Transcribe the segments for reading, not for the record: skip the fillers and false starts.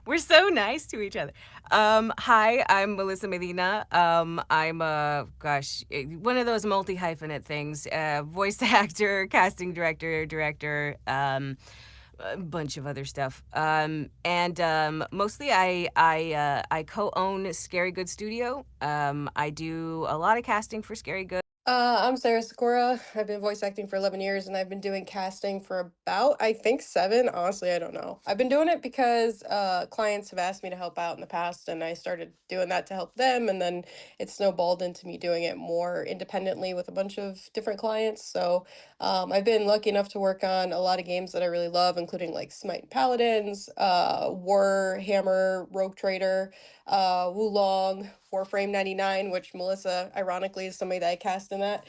We're so nice to each other. Hi, I'm Melissa Medina. I'm one of those multi-hyphenate things, voice actor, casting director, a bunch of other stuff. And mostly I co-own Scary Good Studio. I do a lot of casting for Scary Good. I'm Sarah Secora. I've been voice acting for 11 years and I've been doing casting for about, I think, seven. Honestly, I don't know. I've been doing it because clients have asked me to help out in the past and I started doing that to help them. And then it snowballed into me doing it more independently with a bunch of different clients. So I've been lucky enough to work on a lot of games that I really love, including like Smite and Paladins, Warhammer, Rogue Trader, Wulong, Warframe 99, which Melissa, ironically, is somebody that I cast in that.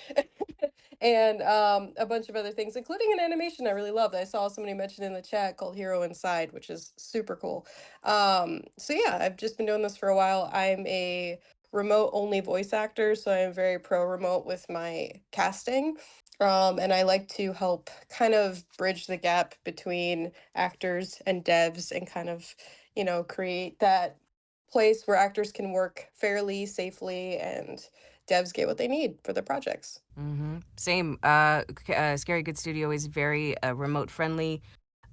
And a bunch of other things, including an animation I really loved. I saw somebody mention in the chat called Hero Inside, which is super cool. So yeah, I've just been doing this for a while. I'm a remote only voice actor, so I'm very pro remote with my casting. And I like to help kind of bridge the gap between actors and devs and kind of, create that place where actors can work fairly, safely, and devs get what they need for their projects. Same. Scary Good Studio is very remote friendly.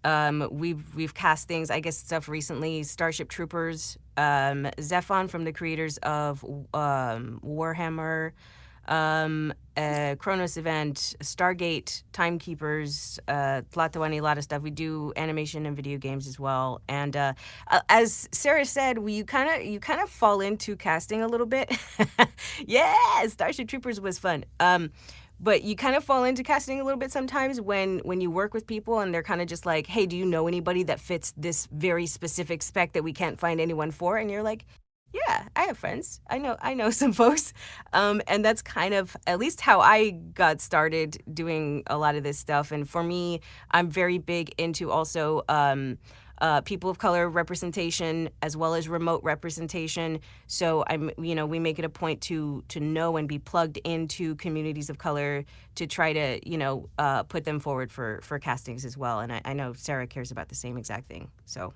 We've cast things, I guess, stuff recently. Starship Troopers, Zephon from the creators of Warhammer, Kronos Event, Stargate, Timekeepers, Tlatoani, a lot of stuff. We do animation and video games as well. And as Sarah said, you kind of fall into casting a little bit. Yeah, Starship Troopers was fun. But you kind of fall into casting a little bit sometimes when you work with people and they're kind of just like, hey, do you know anybody that fits this very specific spec that we can't find anyone for? And you're like, yeah, I have friends. I know some folks. And that's kind of at least how I got started doing a lot of this stuff. And for me, I'm very big into also people of color representation as well as remote representation. So we make it a point to know and be plugged into communities of color to try to, put them forward for castings as well. And I know Sarah cares about the same exact thing. So,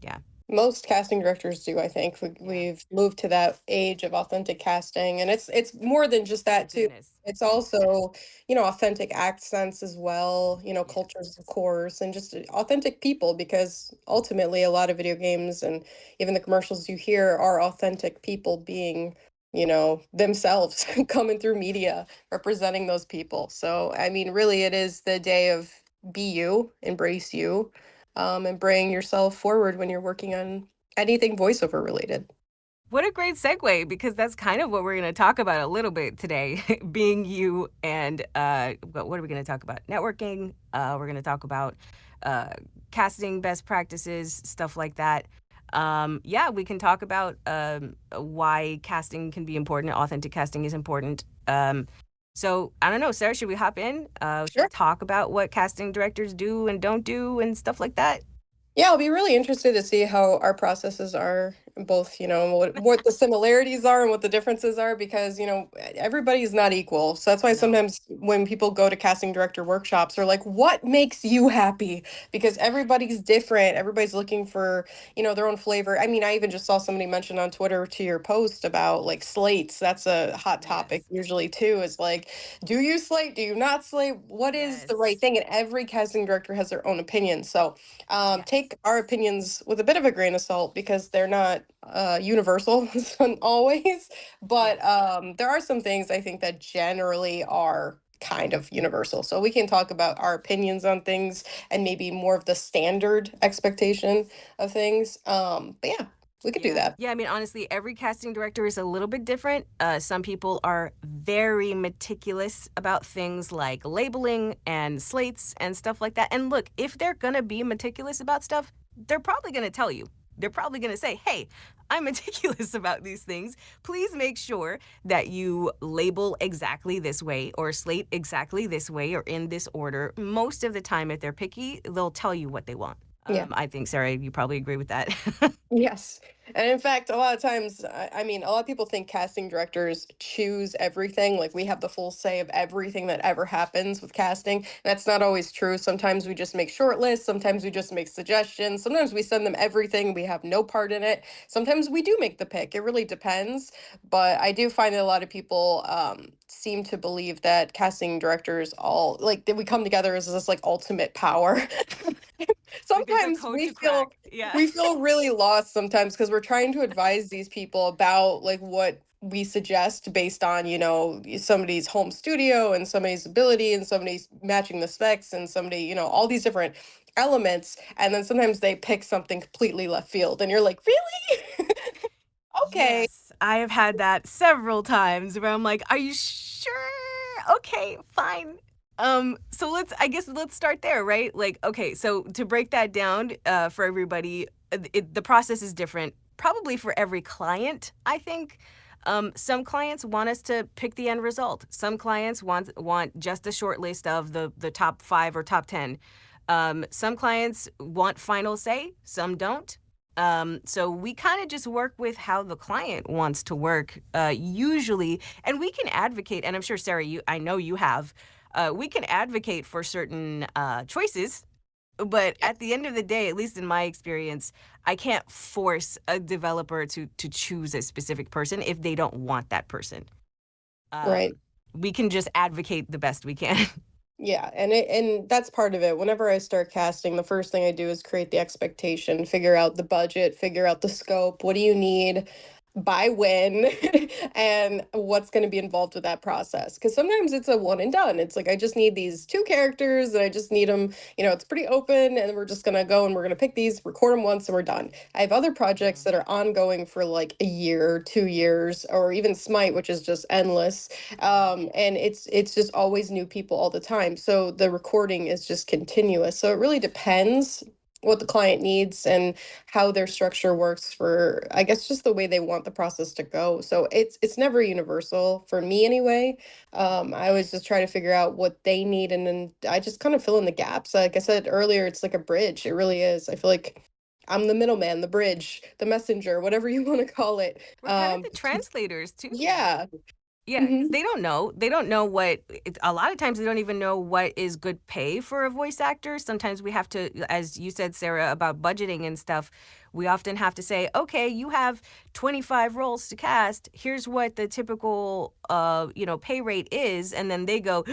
yeah. Most casting directors do, I think. Yeah. We've moved to that age of authentic casting, and it's more than just that Thank too. goodness. It's also, authentic accents as well, Yes. cultures, of course, and just authentic people, because ultimately a lot of video games and even the commercials you hear are authentic people being, themselves coming through media, representing those people. So, I mean, really, it is the day of be you, embrace you, and bring yourself forward when you're working on anything voiceover related. What a great segue because that's kind of what we're going to talk about a little bit today, being you and what are we going to talk about? Networking. We're going to talk about uh, casting best practices, stuff like that. Yeah, we can talk about why casting can be important. Authentic casting is important. So I don't know, Sarah, should we hop in? Should we Sure. talk about what casting directors do and don't do and stuff like that? Yeah, I'll be really interested to see how our processes are, both, what the similarities are and what the differences are, because, everybody's not equal. So that's why No. sometimes when people go to casting director workshops, they're like, what makes you happy? Because everybody's different. Everybody's looking for, their own flavor. I mean, I even just saw somebody mention on Twitter to your post about like slates. That's a hot topic Yes. usually too, is like, do you slate? Do you not slate? What is the right Yes. thing? And every casting director has their own opinion. So Yes. take our opinions with a bit of a grain of salt, because they're not universal always. But Yes. there are some things I think that generally are kind of universal. So we can talk about our opinions on things and maybe more of the standard expectation of things. But yeah, we could do Yeah. that. Yeah, I mean, honestly, every casting director is a little bit different. Some people are very meticulous about things like labeling and slates and stuff like that. And look, if they're going to be meticulous about stuff, they're probably going to tell you. They're probably going to say, hey, I'm meticulous about these things. Please make sure that you label exactly this way or slate exactly this way or in this order. Most of the time, if they're picky, they'll tell you what they want. Yeah. I think, Sarah, you probably agree with that. Yes. And in fact, a lot of times, I mean, a lot of people think casting directors choose everything. Like we have the full say of everything that ever happens with casting. That's not always true. Sometimes we just make short lists. Sometimes we just make suggestions. Sometimes we send them everything. We have no part in it. Sometimes we do make the pick. It really depends. But I do find that a lot of people seem to believe that casting directors all like that we come together as this like ultimate power. Like there's a Sometimes code we to feel crack. Yeah. we feel really lost sometimes because we're trying to advise these people about like what we suggest based on somebody's home studio and somebody's ability and somebody's matching the specs and somebody all these different elements, and then sometimes they pick something completely left field and you're like, really? Okay. Yes, I have had that several times where I'm like, "Are you sure? Okay, fine." So I guess let's start there, right? Like, okay, so to break that down, for everybody, the process is different, probably for every client, I think. Some clients want us to pick the end result. Some clients want just a short list of the top 5 or top 10. Some clients want final say, some don't. So we kind of just work with how the client wants to work, usually, and we can advocate. And I'm sure Sarah, I know you have. We can advocate for certain choices, but Yep. at the end of the day, at least in my experience, I can't force a developer to choose a specific person if they don't want that person. Right. We can just advocate the best we can. Yeah, and that's part of it. Whenever I start casting, the first thing I do is create the expectation, figure out the budget, figure out the scope. What do you need? By when? And what's going to be involved with that process? Because sometimes it's a one and done. It's like I just need these two characters and I just need them, it's pretty open and we're just going to go and we're going to pick these, record them once and we're done. I have other projects Mhm. that are ongoing for like a year, 2 years, or even Smite, which is just endless, and it's just always new people all the time, so the recording is just continuous, so it really depends what the client needs and how their structure works for, I guess, just the way they want the process to go. So it's never universal for me anyway. I always just try to figure out what they need, and then I just kind of fill in the gaps. Like I said earlier, it's like a bridge. It really is. I feel like I'm the middleman, the bridge, the messenger, whatever you want to call it. We're kind of the translators too. Yeah. Yeah, because Hmm. they don't know. They don't know a lot of times they don't even know what is good pay for a voice actor. Sometimes we have to, as you said, Sarah, about budgeting and stuff, we often have to say, okay, you have 25 roles to cast. Here's what the typical, pay rate is. And then they go,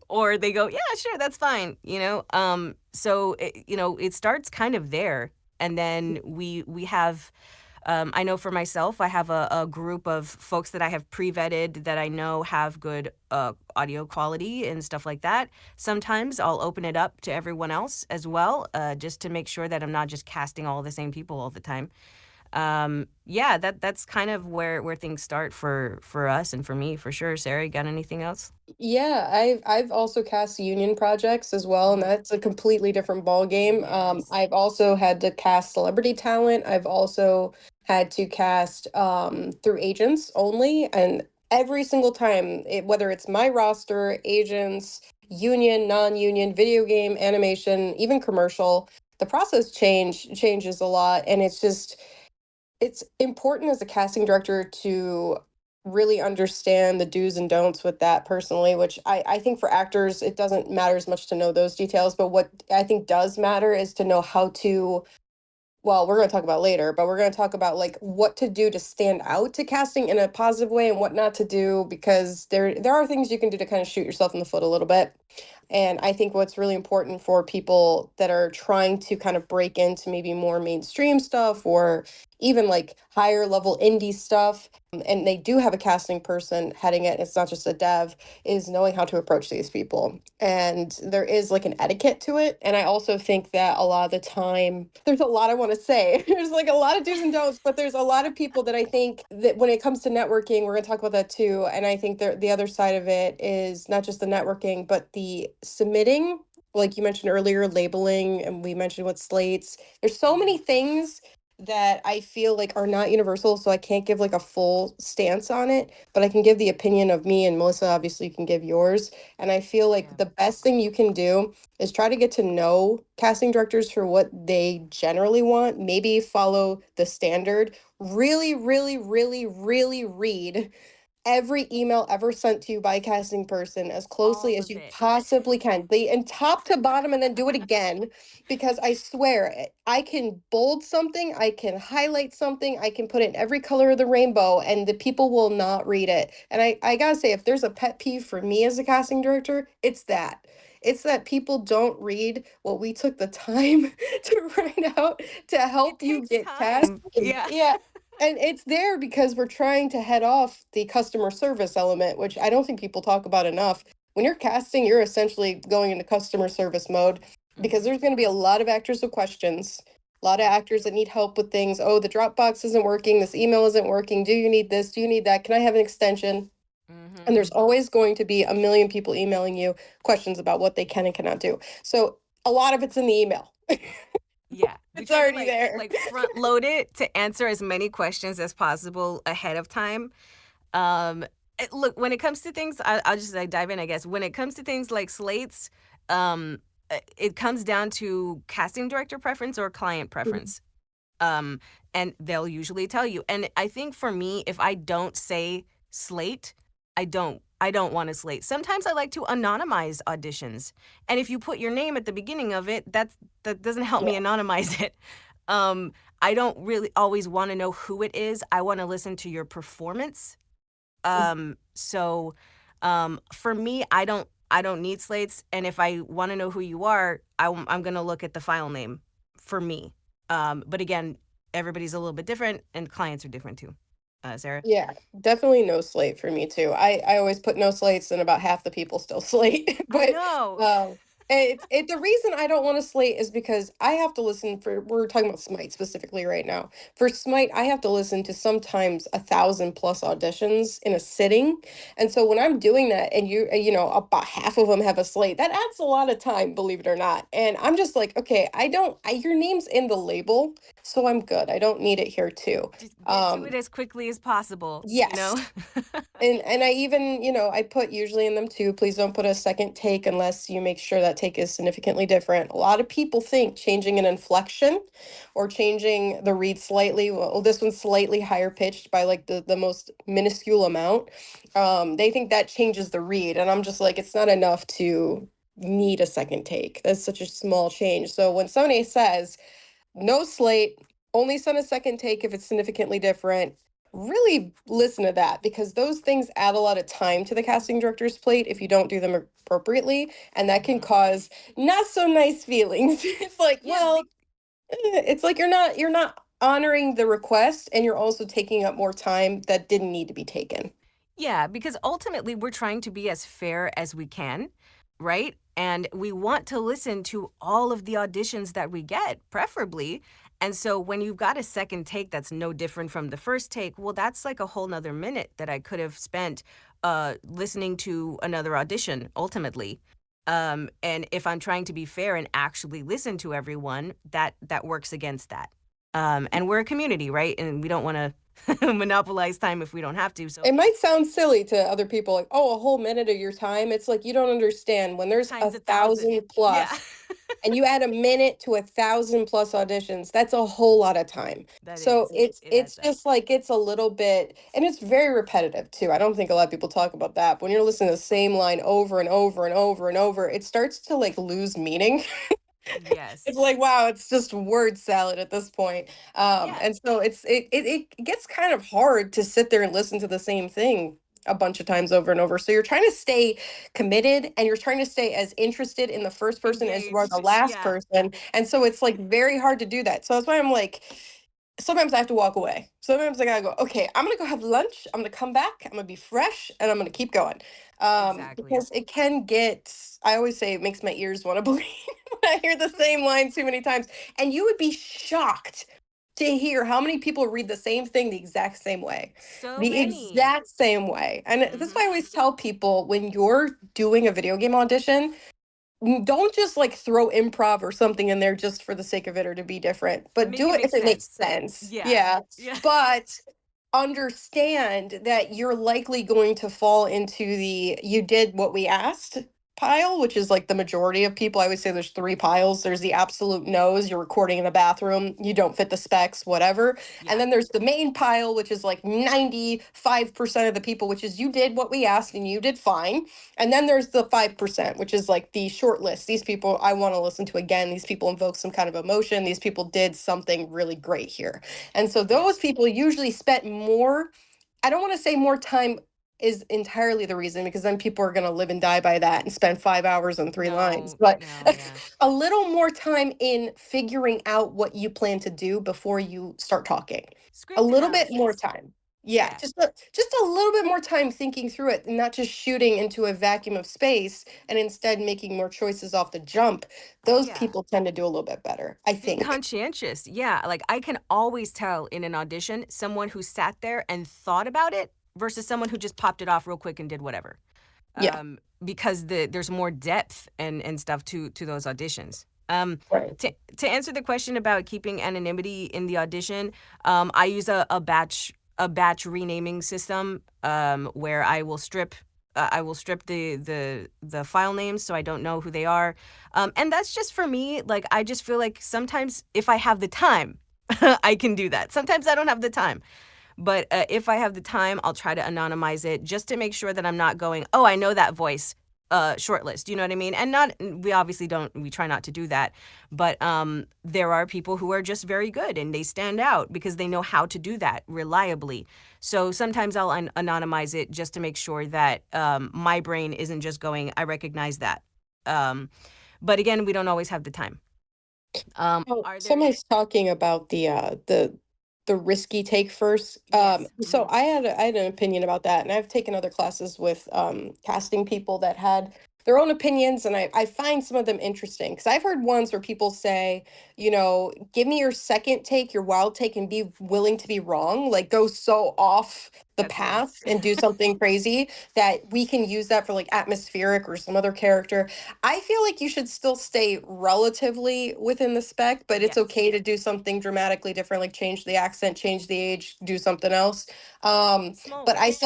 or they go, yeah, sure, that's fine. So, it starts kind of there. And then we have I know for myself, I have a group of folks that I have pre-vetted that I know have good audio quality and stuff like that. Sometimes I'll open it up to everyone else as well, just to make sure that I'm not just casting all the same people all the time. Yeah, that's kind of where things start for us and for me for sure. Sarah, you got anything else? Yeah, I've also cast union projects as well, and Mhm. that's a completely different ball game. Yes. I've also had to cast celebrity talent. I've also had to cast through agents only, and every single time, whether it's my roster, agents, union, non-union, video game, animation, even commercial, the process changes a lot, and it's important as a casting director to really understand the do's and don'ts with that personally, which I think for actors it doesn't matter as much to know those details, but what I think does matter is to know how to, well, we're going to talk about later, but we're going to talk about like what to do to stand out to casting in a positive way and what not to do, because there are things you can do to kind of shoot yourself in the foot a little bit. And I think what's really important for people that are trying to kind of break into maybe more mainstream stuff or even like higher level indie stuff, and they do have a casting person heading it, it's not just a dev, is knowing how to approach these people. And there is like an etiquette to it. And I also think that a lot of the time, there's a lot I want to say. There's like a lot of do's and don'ts, but there's a lot of people that I think that when it comes to networking, we're going to talk about that too. And I think the other side of it is not just the networking, but the submitting. Like you mentioned earlier, labeling, and we mentioned what slates. There's so many things that I feel like are not universal, so I can't give like a full stance on it, but I can give the opinion of me, and Melissa obviously can give yours. And I feel like Yeah. the best thing you can do is try to get to know casting directors for what they generally want. Maybe follow the standard. Really, really, really, really read every email ever sent to you by a casting person as closely All as of you it. possibly can. The and top to bottom and then do it again because I swear I can bold something, I can highlight something, I can put it in every color of the rainbow and the people will not read it. And I got to say if there's a pet peeve for me as a casting director, it's that. It's that people don't read what we took the time to write out to It help you takes get cast. time. Yeah. Yeah, and it's there because we're trying to head off the customer service element, which I don't think people talk about enough. When you're casting, you're essentially going into customer service mode because Mhm. there's going to be a lot of actors with questions, a lot of Yep. actors that need help with things. Oh, the Dropbox isn't working. This email isn't working. Do you need this? Do you need that? Can I have an extension? And Mhm. there's always going to be a million people emailing you questions about what they can and cannot do. So a lot of it's in the email. Yeah. We It's try to already there. like front load it to answer as many questions as possible ahead of time. Um, Look, when it comes to things, I'll just like dive in, I guess. When it comes to things like slates, it comes down to casting director preference or client preference. Um, and they'll usually tell you. And I think for me, if I don't say slate, I don't want to slate. Sometimes I like to anonymize auditions. And if you put your name at the beginning of it, that doesn't help me Yeah. anonymize it. Um, I don't really always want to know who it is. I want to listen to your performance. For me, I don't need slates, and if I want to know who you are, I'm gonna look at the file name for me. But again, everybody's a little bit different, and clients are different too. Sarah. Yeah, definitely no slate for me too. I always put no slates and about half the people still slate. I But know. the reason I don't want to slate is because I have to listen for we're talking about Smite specifically right now. For Smite, I have to listen to sometimes 1,000 plus auditions in a sitting. And so when I'm doing that and you know, about half of them have a slate, that adds a lot of time, believe it or not. And I'm just like, okay, your name's in the label, so I'm good. I don't need it here too. Just get to it Um as quickly as possible, you Yes. know? And I even, I put usually in them too, please don't put a second take unless you make sure that take is significantly different. A lot of people think changing an inflection or changing the read slightly, well, this one's slightly higher pitched by like the most minuscule amount. They think that changes the read. And I'm just like, it's not enough to need a second take. That's such a small change. So when somebody says, no slate, only send a second take if it's significantly different. Really listen to that because those things add a lot of time to the casting director's plate if you don't do them appropriately, and that can Mhm. cause not so nice feelings. It's like, Yeah, well, it's like you're not honoring the request and you're also taking up more time that didn't need to be taken. yeah, because ultimately we're trying to be as fair as we can, right? And we want to listen to all of the auditions that we get, preferably. And so when you've got a second take that's no different from the first take, well, that's like a whole nother minute that I could have spent listening to another audition ultimately. And if I'm trying to be fair and actually listen to everyone, that works against that. And we're a community, right? And we don't want to monopolize time if we don't have to. So It might sound silly to other people, like, oh, a whole minute of your time. It's like you don't understand when there's a times 1,000. thousand Yeah. plus and you add a minute to 1,000 plus auditions, that's a whole lot of time. That So is. It it's adds up. just like it's a little bit, and it's very repetitive too. I don't think a lot of people talk about that. But when you're listening to the same line over and over and over and over, it starts to like lose meaning. Yes. It's like, wow, it's just word salad at this point. Yeah. And so it gets kind of hard to sit there and listen to the same thing a bunch of times over and over. So you're trying to stay committed and you're trying to stay as interested in the first person as you are the Engaged. last Yeah. person. And so it's like very hard to do that. So that's why I'm like, sometimes I have to walk away. Sometimes I gotta go, okay, I'm gonna go have lunch. I'm gonna come back. I'm gonna be fresh and I'm gonna keep going. Exactly. Because it can get, I always say it makes my ears want to bleed when I hear the same line too many times. And you would be shocked to hear how many people read the same thing the exact same way. So The many. exact same way. And that's why Mhm. I always tell people when you're doing a video game audition, don't just like throw improv or something in there just for the sake of it or to be different, but Make do it it make if it makes sense. sense. Yeah. Yeah. Yeah. But understand that you're likely going to fall into the you did what we asked pile, which is like the majority of people. I would say there's three piles. There's the absolute no's, you're recording in a bathroom, you don't fit the specs, whatever. And Yeah. then there's the main pile, which is like 95% of the people, which is you did what we asked and you did fine. And then there's the 5%, which is like the short list. These people I want to listen to again. These people invoke some kind of emotion. These people did something really great here. And so those Yes. people usually spent more, I don't want to say more time is entirely the reason because then people are going to live and die by that and spend 5 hours on three lines. No, But no, yeah. a little more time in figuring out what you plan to do before you start talking. A Script little bit more analysis. time. Yeah, Yeah. just a little bit more time thinking through it and not just shooting into a vacuum of space and instead making more choices off the jump. Oh, Those yeah. people tend to do a little bit better, I Being think. conscientious. Yeah. Like I can always tell in an audition someone who sat there and thought about it versus someone who just popped it off real quick and did whatever. Yeah, Because there's more depth and stuff to those auditions. right. To answer the question about keeping anonymity in the audition, I use a batch renaming system where I will strip the file names so I don't know who they are, and that's just for me. Like I just feel like sometimes if I have the time, I can do that. Sometimes I don't have the time. But if I have the time, I'll try to anonymize it just to make sure that I'm not going, oh, I know that voice, shortlist. You know what I mean? And not, we obviously don't, we try not to do that. But there are people who are just very good and they stand out because they know how to do that reliably. So sometimes I'll anonymize it just to make sure that my brain isn't just going, I recognize that. Um, but again, we don't always have the time. Oh, Are there, somebody's talking about the risky take first. yes. So I had an opinion about that, and I've taken other classes with casting people that had their own opinions, and I find some of them interesting because I've heard ones where people say, you know, give me your second take, your wild take, and be willing to be wrong, like go so off the That's me. path and do something crazy that we can use that for like atmospheric or some other character. I feel like you should still stay relatively within the spec, but it's Yes. okay to do something dramatically different, like change the accent, change the age, do something else. Um, Small but risks.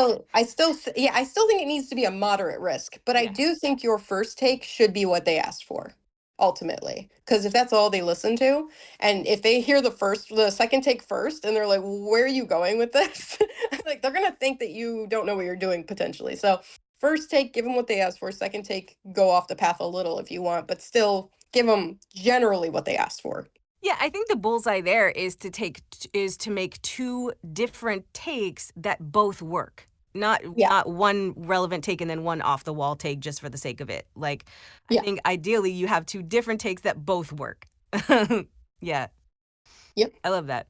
yeah, I still think it needs to be a moderate risk. But I do Yes. think your first take should be what they asked for, ultimately. Because if that's all they listen to, and if they hear the second take first, and they're like, "Where are you going with this?" Like they're gonna think that you don't know what you're doing potentially. So first take, give them what they asked for. Second take, go off the path a little if you want, but still give them generally what they asked for. Yeah, I think the bullseye there is is to make two different takes that both work. Yeah, Not one relevant take and then one off the wall take just for the sake of it. Like I yeah, think ideally you have two different takes that both work. Yeah, yep. I love that.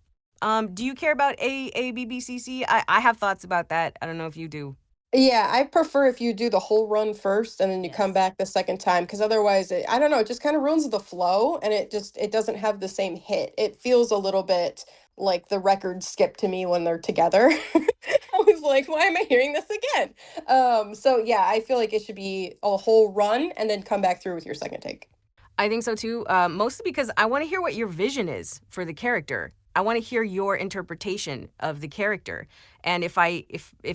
Do you care about ABBCC? I have thoughts about that. I don't know if you do. Yeah, I prefer if you do the whole run first and then you come Yes. back the second time because otherwise I don't know, it just kind of ruins the flow and it doesn't have the same hit. It feels a little bit like the record skip to me when they're together. I was like, why am I hearing this again? So yeah, I feel like it should be a whole run and then come back through with your second take. I think so too. Mostly because I want to hear what your vision is for the character. I want to hear your interpretation of the character. And if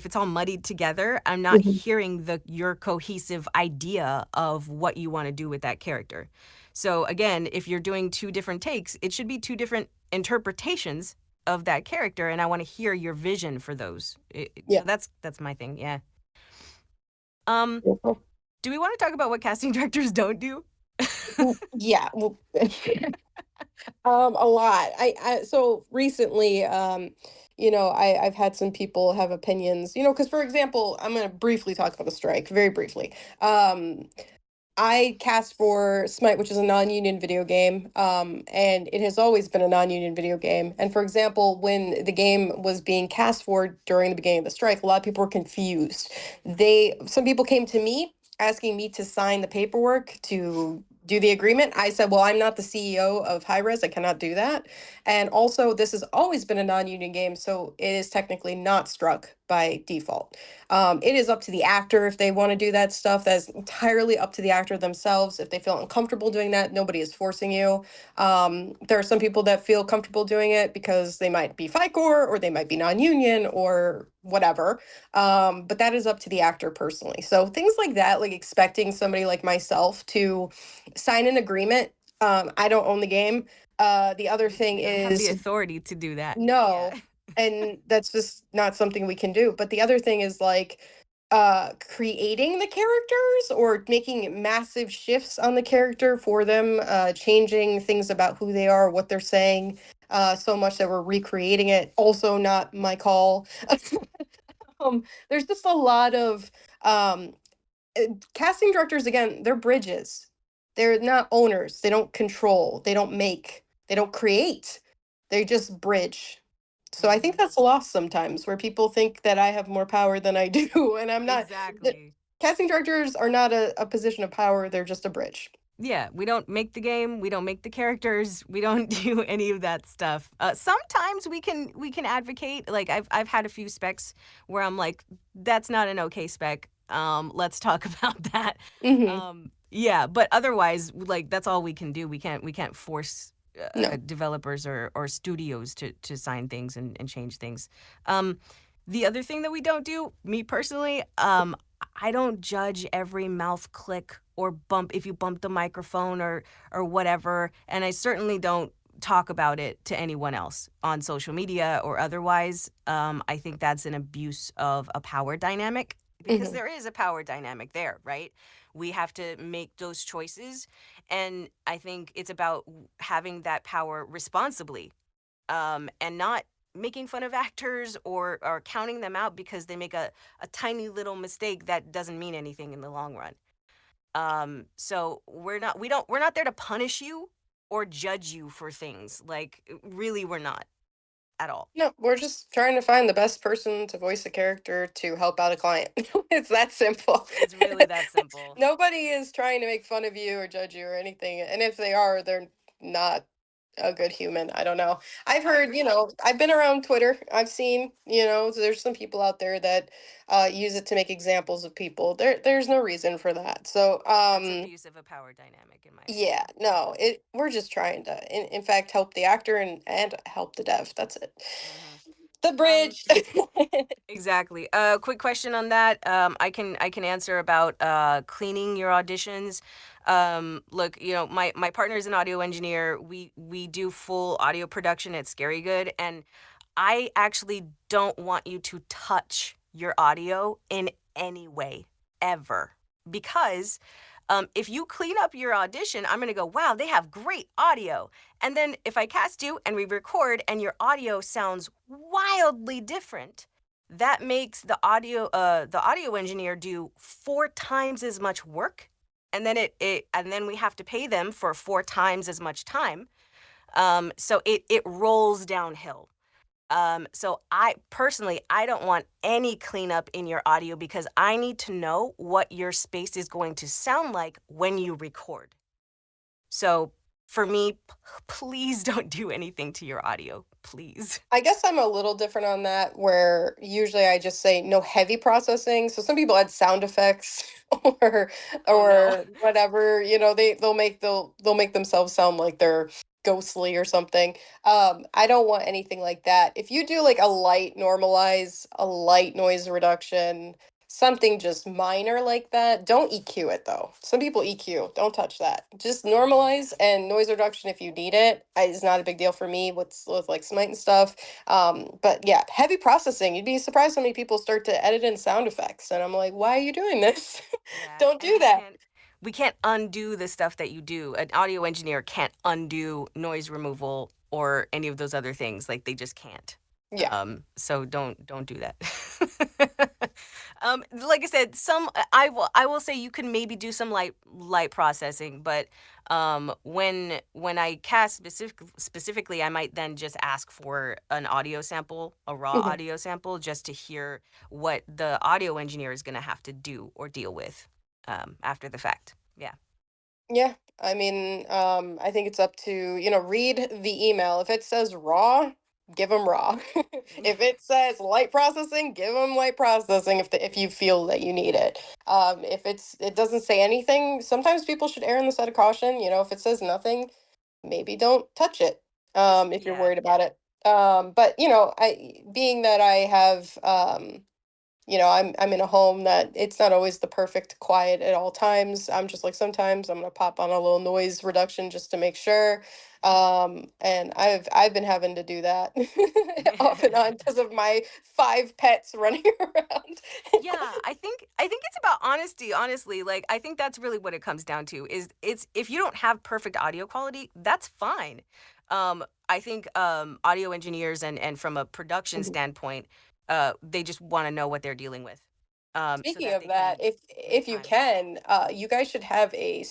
it's all muddied together, I'm not Mhm. hearing the your cohesive idea of what you want to do with that character. So again, if you're doing two different takes, it should be two different interpretations of that character, and I want to hear your vision for those. So Yeah. that's my thing. Yeah. Um, Beautiful. do we want to talk about what casting directors don't do? Yeah. Well, a lot. So recently, you know, I've had some people have opinions, you know, because for example, I'm gonna briefly talk about the strike, very briefly. Um, I cast for Smite, which is a non-union video game, and it has always been a non-union video game. And for example, when the game was being cast for during the beginning of the strike, a lot of people were confused. Some people came to me asking me to sign the paperwork to do the agreement. I said, "Well, I'm not the CEO of High Res. I cannot do that." And also, this has always been a non-union game, so it is technically not struck by default. It is up to the actor if they want to do that stuff. That's entirely up to the actor themselves. If they feel uncomfortable doing that, nobody is forcing you. There are some people that feel comfortable doing it because they might be FICOR or they might be non-union or whatever. But that is up to the actor personally. So things like that, like expecting somebody like myself to sign an agreement. I don't own the game. The other thing We don't have the is authority to do that. Yeah. no, and that's just not something we can do. But the other thing is like creating the characters or making massive shifts on the character for them, changing things about who they are, what they're saying, so much that we're recreating it. Also not my call. There's just a lot of um casting directors, again, they're bridges. They're not owners. They don't control. They don't make. They don't create. They just bridge. So I think Hmm. that's lost sometimes, where people think that I have more power than I do, and I'm not. The, Exactly. casting directors are not a position of power. They're just a bridge. Yeah, we don't make the game, we don't make the characters, we don't do any of that stuff. Sometimes we can advocate. Like I've had a few specs where I'm like, that's not an okay spec. Let's talk about that. Hmm. Yeah, but otherwise, like that's all we can do. We can't force No. developers or studios to sign things and change things. Um, the other thing that we don't do, me personally, I don't judge every mouth click or bump if you bump the microphone or whatever, and I certainly don't talk about it to anyone else on social media or otherwise. I think that's an abuse of a power dynamic because Hmm. there is a power dynamic there, right? We have to make those choices, and I think it's about having that power responsibly, and not making fun of actors or counting them out because they make a tiny little mistake that doesn't mean anything in the long run. So we're not there to punish you or judge you for things. Like really we're not at all. No, we're just trying to find the best person to voice a character to help out a client. It's that simple. It's really that simple. Nobody is trying to make fun of you or judge you or anything. And if they are, they're not a good human. I don't know. I've I heard, agree. I've been around Twitter. I've seen, there's some people out there that use it to make examples of people. There's no reason for that. So, That's abuse of a power dynamic in my yeah, opinion. no, we're just trying to, in fact, help the actor and help the dev. That's it. Yeah. Hmm. The Um, bridge. Exactly. Quick question on that. I can answer about cleaning your auditions. Look, my partner is an audio engineer. We do full audio production at Scary Good, and I actually don't want you to touch your audio in any way ever because if you clean up your audition, I'm gonna go, wow, they have great audio. And then if I cast you and we record and your audio sounds wildly different, that makes the audio engineer do 4 times as much work. And then and then we have to pay them for 4 times as much time. So it rolls downhill. So I personally, I don't want any cleanup in your audio because I need to know what your space is going to sound like when you record. So for me, please don't do anything to your audio, please. I guess I'm a little different on that, where usually I just say no heavy processing. So some people add sound effects or Oh no. or whatever, they'll make themselves sound like they're ghostly or something. I don't want anything like that. If you do like a light normalize, a light noise reduction, something just minor like that, don't EQ it though. Some people EQ, don't touch that. Just Hmm. normalize and noise reduction if you need it. It's not a big deal for me with like Smite and stuff. But yeah, heavy processing. You'd be surprised how many people start to edit in sound effects, and I'm like, why are you doing this? Yeah, Don't and do we that. can't we can't undo the stuff that you do. An audio engineer can't undo noise removal or any of those other things. Like they just can't. Yeah. So don't do that. Like I said, I will say you can maybe do some light processing, but when I cast specifically, I might then just ask for an audio sample, a raw Mhm. audio sample, just to hear what the audio engineer is going to have to do or deal with after the fact. Yeah. Yeah. I mean, I think it's up to, read the email. If it says raw, give them raw. If it says light processing, give them light processing if you feel that you need it. If it doesn't say anything, sometimes people should err on the side of caution. You know, if it says nothing, maybe don't touch it Just if you're yeah. worried about it. But you know, I being that I have you know, I'm in a home that it's not always the perfect quiet at all times. I'm just like sometimes I'm gonna pop on a little noise reduction just to make sure. And I've been having to do that off and on because of my 5 pets running around. Yeah, I think it's about honesty, honestly. Like I think that's really what it comes down to is it's if you don't have perfect audio quality, that's fine. I think audio engineers and from a production Mhm. standpoint, they just want to know what they're dealing with. So Speaking that of they that, can if make you time. can, you guys should have a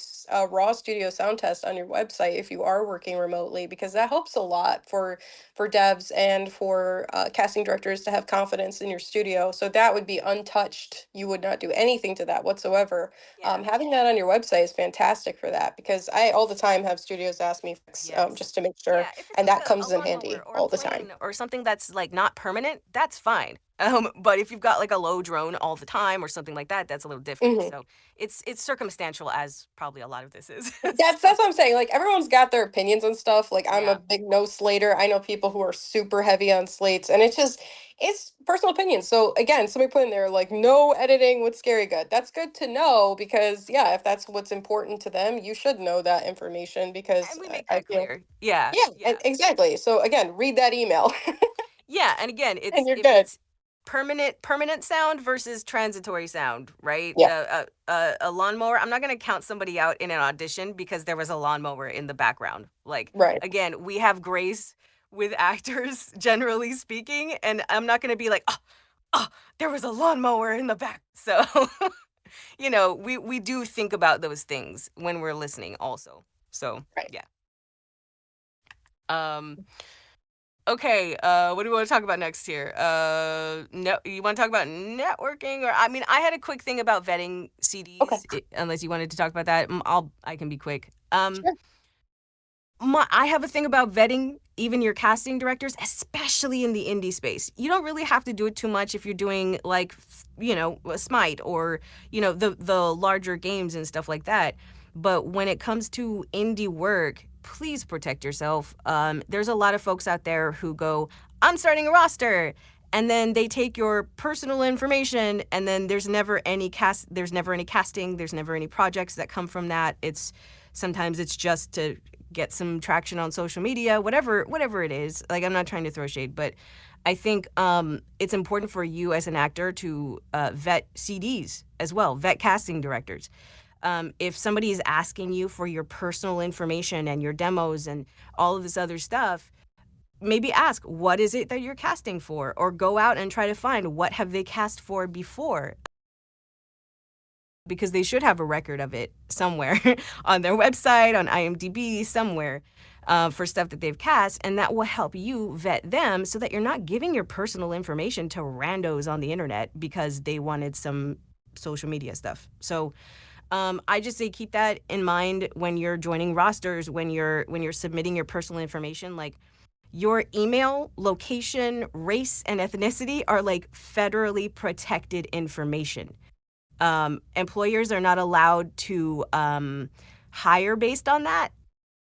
raw studio sound test on your website if you are working remotely, because that helps a lot for devs and for casting directors to have confidence in your studio. So that would be untouched. You would not do anything to that whatsoever. Yeah. Having that on your website is fantastic for that, because I all the time have studios ask me Yes. just to make sure, Yeah, if it's and like that a comes in lawnmower handy or a all the time. plane or something that's like not permanent, that's fine. But if you've got like a low drone all the time or something like that, that's a little different. Mhm. So it's circumstantial as probably a lot of this is. That's So what I'm saying. Like everyone's got their opinions on stuff. Like I'm a yeah. big no slater. I know people who are super heavy on slates, and it's personal opinion. So again, somebody put in there like no editing with scary good. That's good to know, because yeah, if that's what's important to them, you should know that information, because And we make I that feel clear. Yeah. yeah, and Yeah. exactly. So again, read that email Yeah, and again, and it's you're if good. it's permanent sound versus transitory sound, right? Yeah, A lawnmower. I'm not gonna count somebody out in an audition because there was a lawnmower in the background. Like right, again, we have grace with actors, generally speaking, and I'm not gonna be like, oh, there was a lawnmower in the back. So we do think about those things when we're listening, also. So right. yeah. Um, Okay, what do we want to talk about next here? No, you want to talk about networking, or I mean, I had a quick thing about vetting Okay, CDs. Unless you wanted to talk about that, I can be quick. sure. I have a thing about vetting even your casting directors, especially in the indie space. You don't really have to do it too much if you're doing like, a Smite or, the larger games and stuff like that. But when it comes to indie work, please protect yourself. There's a lot of folks out there who go, I'm starting a roster. And then they take your personal information, and then there's never any casting, there's never any projects that come from that. Sometimes it's just to get some traction on social media, whatever it is. Like I'm not trying to throw shade, but I think it's important for you as an actor to vet CDs as well, vet casting directors. If somebody is asking you for your personal information and your demos and all of this other stuff, maybe ask what is it that you're casting for, or go out and try to find what have they cast for before, because they should have a record of it somewhere on their website, on IMDb, somewhere for stuff that they've cast. And that will help you vet them so that you're not giving your personal information to randos on the internet because they wanted some social media stuff. So I just say keep that in mind when you're joining rosters, when you're submitting your personal information. Like your email, location, race, and ethnicity are like federally protected information. Employers are not allowed to hire based on that.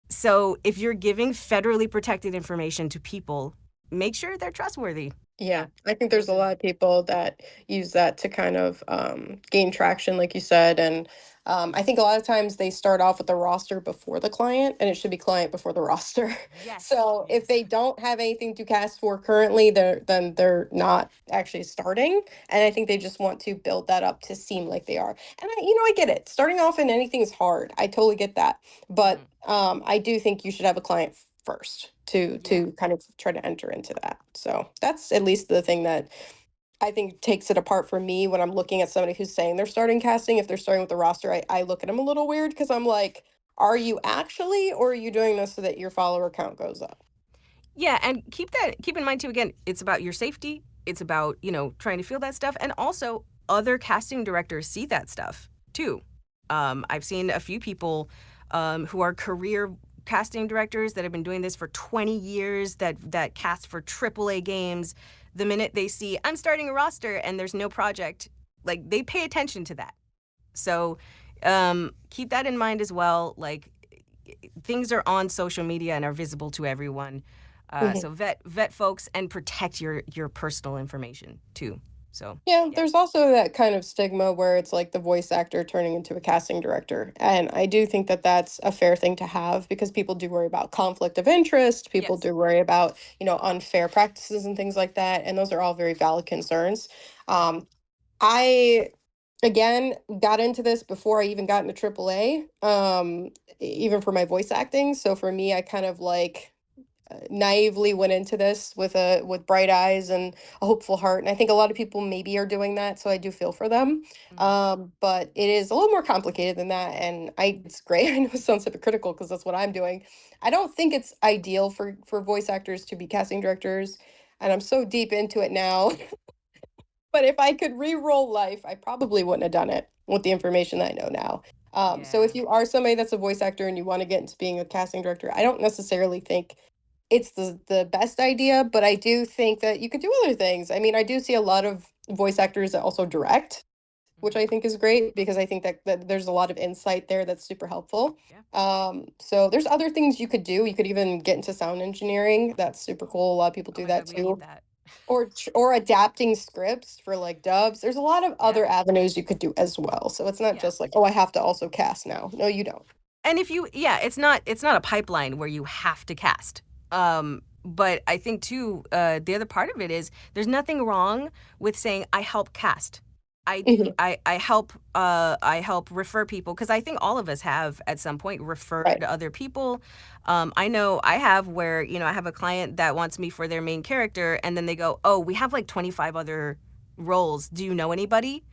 So if you're giving federally protected information to people, make sure they're trustworthy. Yeah, Yeah, I think there's those a are lot of people that use that to kind of gain traction, like you said. And I think a lot of times they start off with the roster before the client, and it should be client before the roster. yes, So if yes. they don't have anything to cast for currently, then they're not actually starting. And I think they just want to build that up to seem like they are. And I get it. Starting off in anything is hard. I totally get that. But Hmm. I do think you should have a client first to Yeah. kind of try to enter into that. So that's at least the thing that I think takes it apart for me when I'm looking at somebody who's saying they're starting casting. If they're starting with the roster, I look at them a little weird, because I'm like, are you actually, or are you doing this so that your follower count goes up? Yeah, and keep in mind too, again, it's about your safety. It's about, trying to feel that stuff. And also other casting directors see that stuff too. I've seen a few people who are casting directors that have been doing this for 20 years that cast for AAA games, the minute they see I'm starting a roster and there's no project, like they pay attention to that. So keep that in mind as well. Like things are on social media and are visible to everyone. Mhm. So vet folks and protect your personal information too. So Yeah, yeah. there's also that kind of stigma where it's like the voice actor turning into a casting director. And I do think that that's a fair thing to have because people do worry about conflict of interest. People Yes. do worry about, unfair practices and things like that. And those are all very valid concerns. Mm-hmm. Um, I, again, got into this before I even got into AAA, even for my voice acting. So for me, I kind of like naively went into this with bright eyes and a hopeful heart, and I think a lot of people maybe are doing that, so I do feel for them. Mm-hmm. But it is a little more complicated than that, and it's great. I know it sounds hypocritical because that's what I'm doing. I don't think it's ideal for voice actors to be casting directors, and I'm so deep into it now. But if I could re-roll life, I probably wouldn't have done it with the information that I know now. So Yeah. if you are somebody that's a voice actor and you want to get into being a casting director, I don't necessarily think it's the best idea, but I do think that you could do other things. I mean, I do see a lot of voice actors that also direct, which Mm-hmm. I think is great because I think that there's a lot of insight there that's super helpful. Yeah. So there's other things you could do. You could even get into sound engineering. That's super cool. A lot of people Oh do my that God, we need too. that. Or adapting scripts for like dubs. There's a lot of Yeah. other avenues you could do as well. So it's not Yeah. just like, oh, I have to also cast now. No, you don't. And if you, yeah, it's not a pipeline where you have to cast. But I think too, the other part of it is there's nothing wrong with saying I help cast. Mhm. I help refer people because I think all of us have at some point Right. referred other people. I know I have where I have a client that wants me for their main character, and then they go, "Oh, we have like 25 other roles. Do you know anybody?"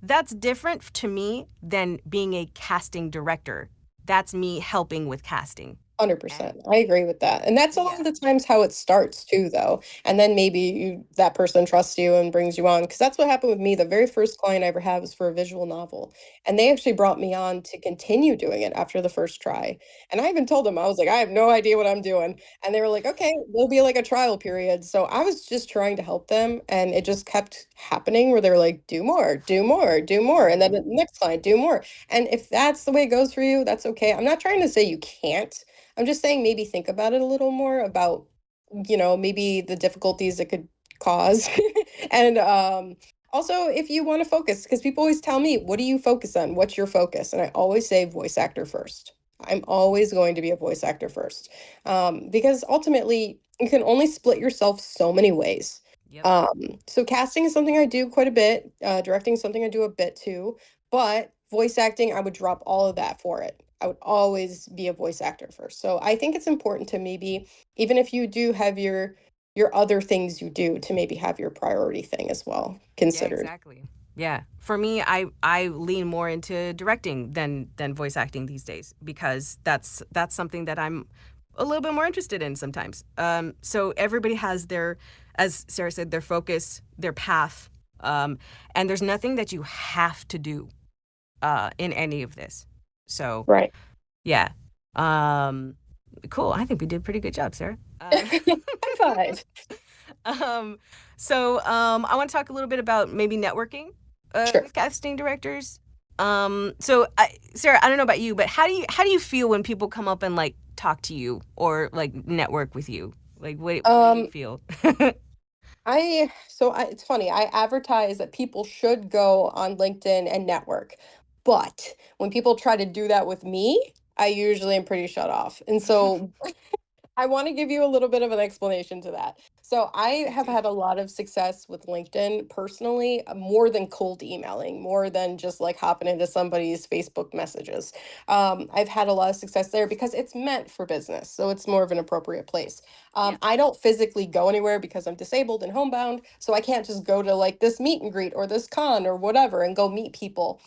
That's different to me than being a casting director. That's me helping with casting. And 100%. I agree with that. And that's a lot yeah. of the times how it starts too, though. And then maybe that person trusts you and brings you on. Because that's what happened with me. The very first client I ever had was for a visual novel. And they actually brought me on to continue doing it after the first try. And I even told them, I was like, I have no idea what I'm doing. And they were like, okay, there'll be like a trial period. So I was just trying to help them. And it just kept happening where they were like, do more, do more, do more. And then Mhm. the next client, do more. And if that's the way it goes for you, that's okay. I'm not trying to say you can't. I'm just saying maybe think about it a little more about, maybe the difficulties it could cause. And also if you want to focus, because people always tell me, what do you focus on? What's your focus? And I always say voice actor first. I'm always going to be a voice actor first. Because ultimately you can only split yourself so many ways. Yep. So casting is something I do quite a bit, directing is something I do a bit too. But voice acting, I would drop all of that for it. I would always be a voice actor first. So I think it's important to maybe, even if you do have your other things you do, to maybe have your priority thing as well Yeah, considered. exactly. Yeah. For me, I lean more into directing than voice acting these days because that's something that I'm a little bit more interested in sometimes. So everybody has their, as Sarah said, their focus, their path, and there's nothing that you have to do in any of this. So Right. yeah, um, cool. I think we did a pretty good job, Sarah. High five. um, I want to talk a little bit about maybe networking Sure. with casting directors. Sarah, I don't know about you, but how do you feel when people come up and like talk to you or like network with you? Like, what do you Um, feel? it's funny. I advertise that people should go on LinkedIn and network. But when people try to do that with me, I usually am pretty shut off. And so I want to give you a little bit of an explanation to that. So I Me have too. had a lot of success with LinkedIn personally, more than cold emailing, more than just like hopping into somebody's Facebook messages. I've had a lot of success there because it's meant for business. So it's more of an appropriate place. Yeah. I don't physically go anywhere because I'm disabled and homebound. So I can't just go to like this meet and greet or this con or whatever and go meet people.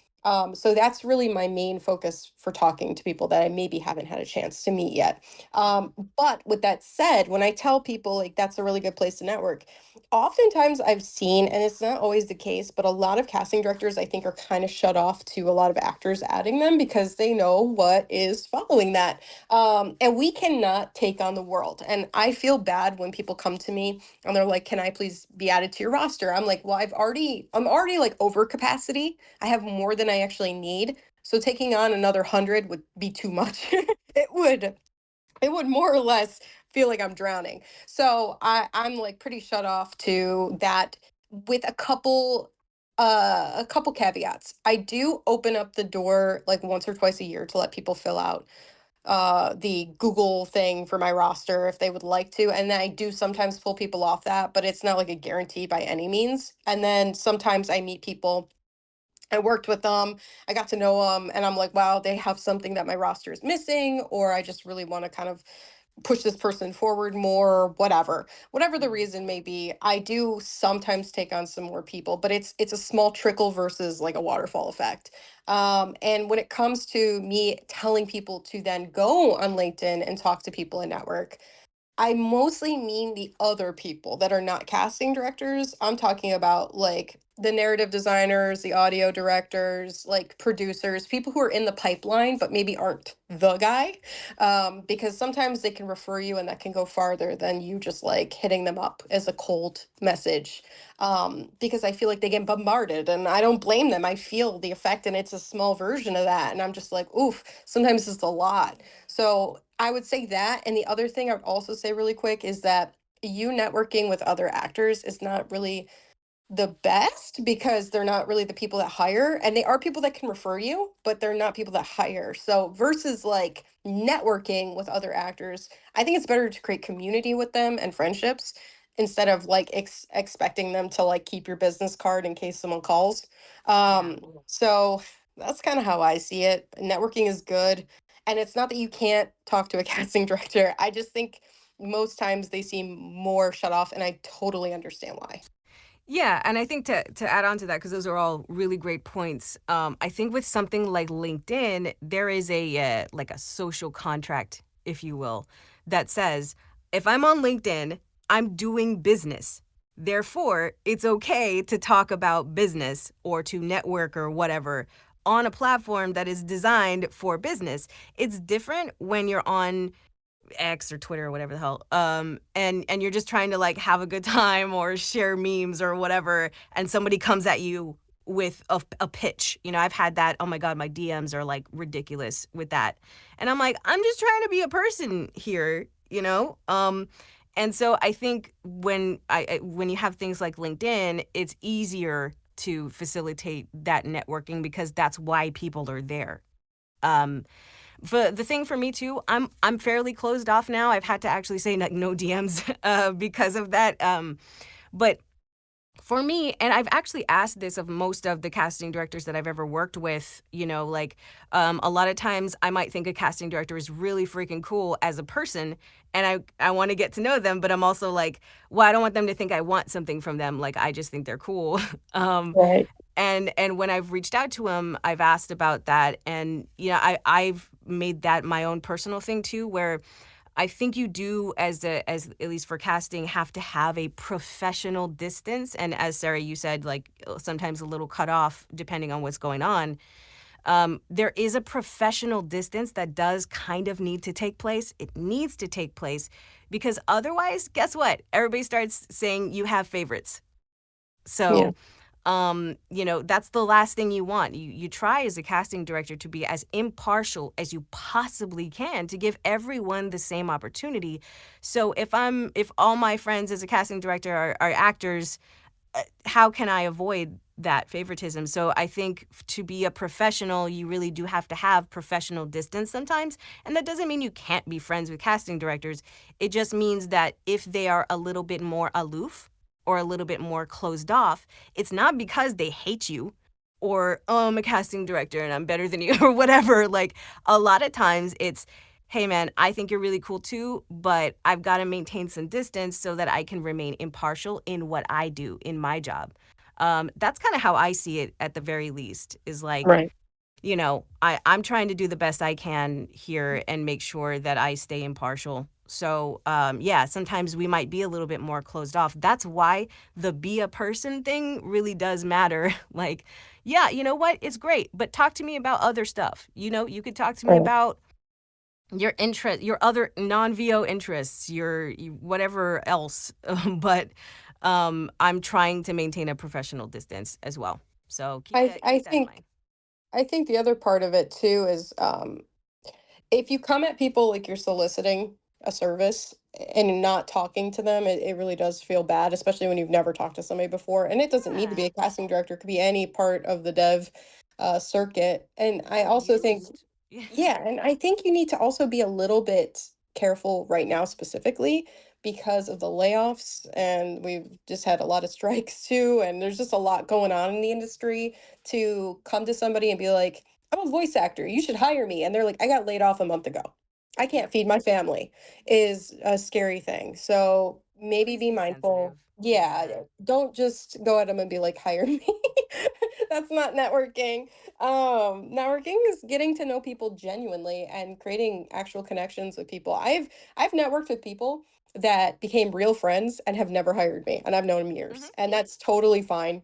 So that's really my main focus for talking to people that I maybe haven't had a chance to meet yet. But with that said, when I tell people like that's a really good place to network, oftentimes I've seen, and it's not always the case, but a lot of casting directors I think are kind of shut off to a lot of actors adding them because they know what is following that. And we cannot take on the world. And I feel bad when people come to me and they're like, "Can I please be added to your roster?" I'm like, "Well, I'm already like over capacity. I have more than I actually need. So taking on another 100 would be too much." It would more or less feel like I'm drowning. So I'm like pretty shut off to that with a couple caveats. I do open up the door like once or twice a year to let people fill out the Google thing for my roster if they would like to. And then I do sometimes pull people off that, but it's not like a guarantee by any means. And then sometimes I meet people, I worked with them, I got to know them, and I'm like, wow, they have something that my roster is missing, or I just really want to kind of push this person forward more, whatever the Mhm. reason may be. I do sometimes take on some more people, but it's a small trickle versus like a waterfall effect. And when it comes to me telling people to then go on LinkedIn and talk to people in network, I mostly mean the other people that are not casting directors. I'm talking about like the narrative designers, the audio directors, like producers, people who are in the pipeline but maybe aren't the guy. Because sometimes they can refer you and that can go farther than you just like hitting them up as a cold message. Because I feel like they get bombarded and I don't blame them. I feel the effect and it's a small version of that. And I'm just like, oof, sometimes it's a lot. So I would say that. And the other thing I would also say really quick is that you networking with other actors is not really the best because they're not really the people that hire, and they are people that can refer you, but they're not people that hire. So versus like networking with other actors, I think it's better to create community with them and friendships instead of like expecting them to like keep your business card in case someone calls. Yeah. So that's kind of how I see it. Networking is good, and it's not that you can't talk to a casting director. I just think most times they seem more shut off, and I totally understand why. Yeah, and I think to add on to that, because those are all really great points. I think with something like LinkedIn, there is a like a social contract, if you will, that says if I'm on LinkedIn, I'm doing business. Therefore, it's okay to talk about business or to network or whatever on a platform that is designed for business. It's different when you're on X or Twitter or whatever the hell. And you're just trying to like have a good time or share memes or whatever, and somebody comes at you with a pitch. You know, I've had that. Oh my god, my DMs are like ridiculous with that. And I'm like, I'm just trying to be a person here, you know? And so I think when you have things like LinkedIn, it's easier to facilitate that networking because that's why people are there. Um, but the thing for me too, I'm fairly closed off now. I've had to actually say no DMs because of that. But for me, and I've actually asked this of most of the casting directors that I've ever worked with, you know, like a lot of times I might think a casting director is really freaking cool as a person, and I want to get to know them, but I'm also like, well, I don't want them to think I want something from them. Like I just think they're cool. um, Right. and when I've reached out to him, I've asked about that, and you know, I've made that my own personal thing too, where I think you do as at least for casting have to have a professional distance, and as Sarah you said, like sometimes a little cut off depending on what's going on. There is a professional distance that does kind of need to take place. It needs to take place because otherwise, guess what? Everybody starts saying you have favorites. Yeah. So you know, that's the last thing you want. You try as a casting director to be as impartial as you possibly can to give everyone the same opportunity. So if all my friends as a casting director are actors, how can I avoid that favoritism? So I think to be a professional, you really do have to have professional distance sometimes. And that doesn't mean you can't be friends with casting directors. It just means that if they are a little bit more aloof or a little bit more closed off, it's not because they hate you or, oh, I'm a casting director and I'm better than you or whatever. Like a lot of times it's, hey man, I think you're really cool too, but I've got to maintain some distance so that I can remain impartial in what I do in my job. That's kind of how I see it at the very least, is like, Right. I'm trying to do the best I can here and make sure that I stay impartial. So, yeah, sometimes we might be a little bit more closed off. That's why the be a person thing really does matter. Like, yeah, you know what? It's great, but talk to me about other stuff. You could talk to me Right. about your other non-VO interests, whatever else. But I'm trying to maintain a professional distance as well. So keep I that I keep that in think mind. I think the other part of it too is if you come at people like you're soliciting a service and you're not talking to them, it really does feel bad, especially when you've never talked to somebody before. And it doesn't need to be Yeah. a casting director, it could be any part of the dev circuit. And You I feel also think, used. Yeah. yeah, and I think you need to also be a little bit careful right now, specifically because of the layoffs. And we've just had a lot of strikes too. And there's just a lot going on in the industry to come to somebody and be like, I'm a voice actor. You should hire me. And they're like, I got laid off a month ago. I can't Yep. feed my family is a scary thing. So maybe Please be be mindful. sensitive. Yeah, Yeah. don't just go at them and be like, hire me. That's not networking. Networking is getting to know people genuinely and creating actual connections with people. I've networked with people that became real friends and have never hired me, and I've known them Hmm. years, and that's totally fine.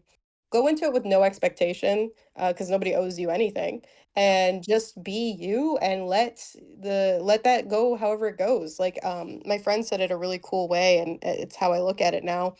Go into it with no expectation, because nobody owes you anything, No. and just be you and let that go however it goes. Like my friend said it a really cool way, and it's how I look at it now.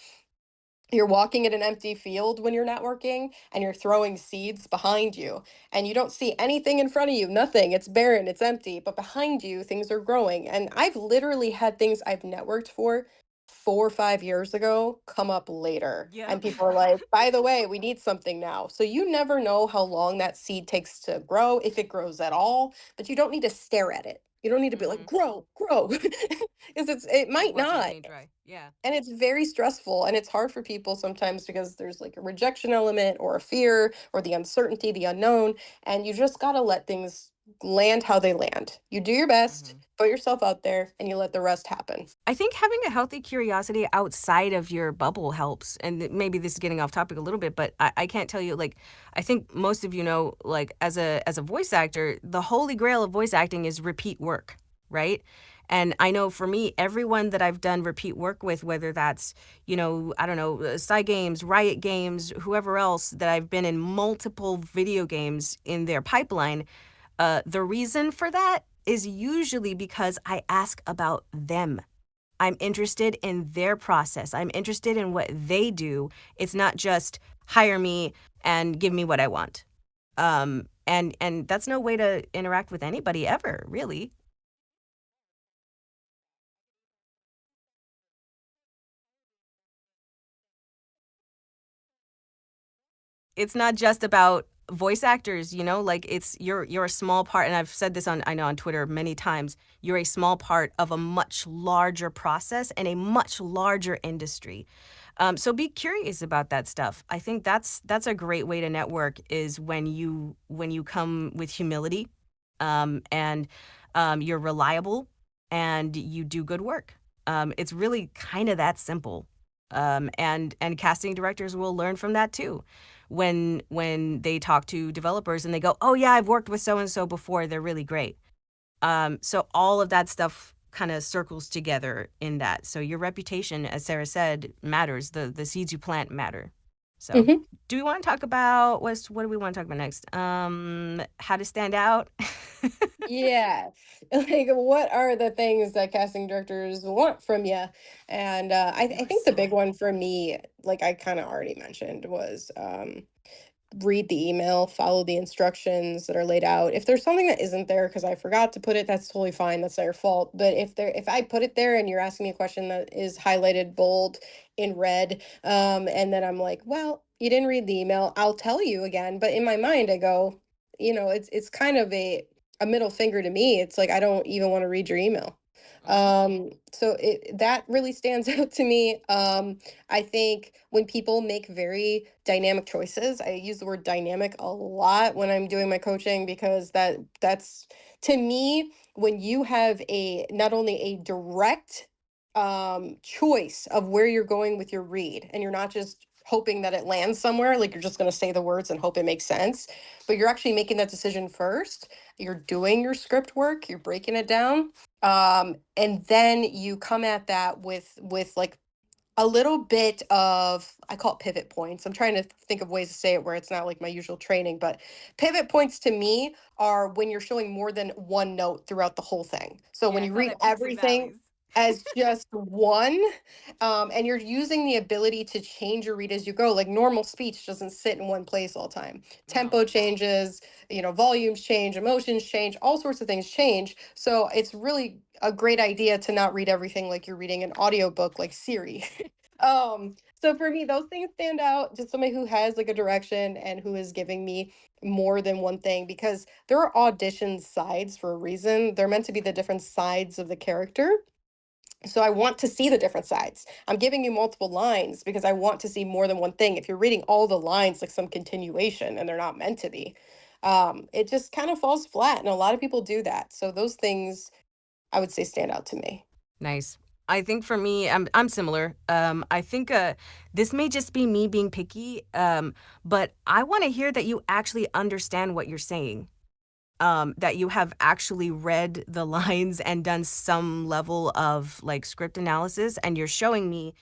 You're walking in an empty field when you're networking, and you're throwing seeds behind you, and you don't see anything in front of you, nothing, it's barren, it's empty, but behind you things are growing. And I've literally had things I've networked for 4 or 5 years ago come up later, and Yep. people are like, by the way, we need something now. So you never know how long that seed takes to grow, if it grows at all, but you don't need to stare at it. You don't need to be like, Hmm. grow, because it Just might watch it not. paint dry. Yeah. And it's very stressful, and it's hard for people sometimes because there's like a rejection element or a fear or the uncertainty, the unknown, and you just got to let things land how they land. You do your best, Hmm. put yourself out there, and you let the rest happen. I think having a healthy curiosity outside of your bubble helps. And maybe this is getting off topic a little bit, but I can't tell you, like, I think most of you know, like, as a voice actor, the holy grail of voice acting is repeat work, right? And I know for me, everyone that I've done repeat work with, whether that's, I don't know, Psy Games, Riot Games, whoever else that I've been in multiple video games in their pipeline, the reason for that is usually because I ask about them. I'm interested in their process. I'm interested in what they do. It's not just hire me and give me what I want. And that's no way to interact with anybody ever, really. It's not just about voice actors, like you're a small part, and I've said this on I know on Twitter many times. You're a small part of a much larger process and a much larger industry. So be curious about that stuff. I think that's a great way to network, is when you come with humility, and you're reliable and you do good work. It's really kind of that simple. And casting directors will learn from that too. When they talk to developers and they go, "Oh yeah, I've worked with so and so before. They're really great." So all of that stuff kind of circles together in that. So your reputation, as Sarah said, matters. The seeds you plant matter. So Hmm. do we want to talk about what do we want to talk about next? How to stand out. Yeah. Like, what are the things that casting directors want from you? And I You're think the big smart. one for me, like I kind of already mentioned, was read the email, follow the instructions that are laid out. If there's something that isn't there because I forgot to put it, that's totally fine. That's not your fault. But if I put it there and you're asking me a question that is highlighted, bold, in red, and then I'm like, well, you didn't read the email, I'll tell you again. But in my mind, I go, it's kind of a middle finger to me. It's like I don't even want to read your email. Hmm. So that really stands out to me. I think when people make very dynamic choices, I use the word dynamic a lot when I'm doing my coaching, because that's to me, when you have a not only a direct choice of where you're going with your read, and you're not just hoping that it lands somewhere. Like you're just going to say the words and hope it makes sense. But you're actually making that decision first. You're doing your script work, you're breaking it down. And then you come at that with like a little bit of, I call it pivot points. I'm trying to think of ways to say it where it's not like my usual training, but pivot points to me are when you're showing more than one note throughout the whole thing. So Yeah, when I you call read that peaks and everything valleys. as just one, and you're using the ability to change your read as you go. Like normal speech doesn't sit in one place all the time. No. Tempo changes, volumes change, emotions change, all sorts of things change. So it's really a great idea to not read everything like you're reading an audiobook like Siri. So for me, those things stand out. Just somebody who has like a direction and who is giving me more than one thing, because there are audition sides for a reason. They're meant to be the different sides of the character. So I want to see the different sides. I'm giving you multiple lines because I want to see more than one thing. If you're reading all the lines like some continuation and they're not meant to be, it just kind of falls flat. And a lot of people do that. So those things I would say stand out to me. Nice. I think for me, I'm similar. I think this may just be me being picky, but I want to hear that you actually understand what you're saying. That you have actually read the lines and done some level of like script analysis, and you're showing me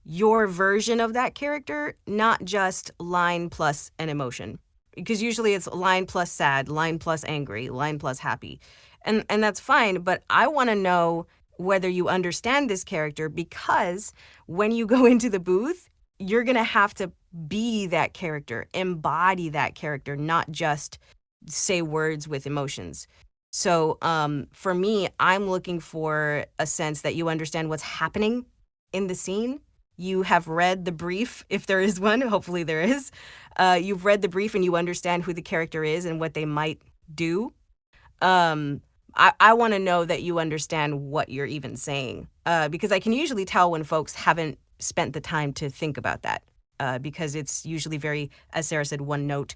your version of that character, not just line plus an emotion. Because usually it's line plus sad, line plus angry, line plus happy. And that's fine, but I want to know whether you understand this character, because when you go into the booth, you're going to have to be that character, embody that character, not just say words with emotions. So for me, I'm looking for a sense that you understand what's happening in the scene. You have read the brief, if there is one. Hopefully, there is. You've read the brief and you understand who the character is and what they might do. Um, I want to know that you understand what you're even saying, because I can usually tell when folks haven't spent the time to think about that, because it's usually very, as Sarah said, one note.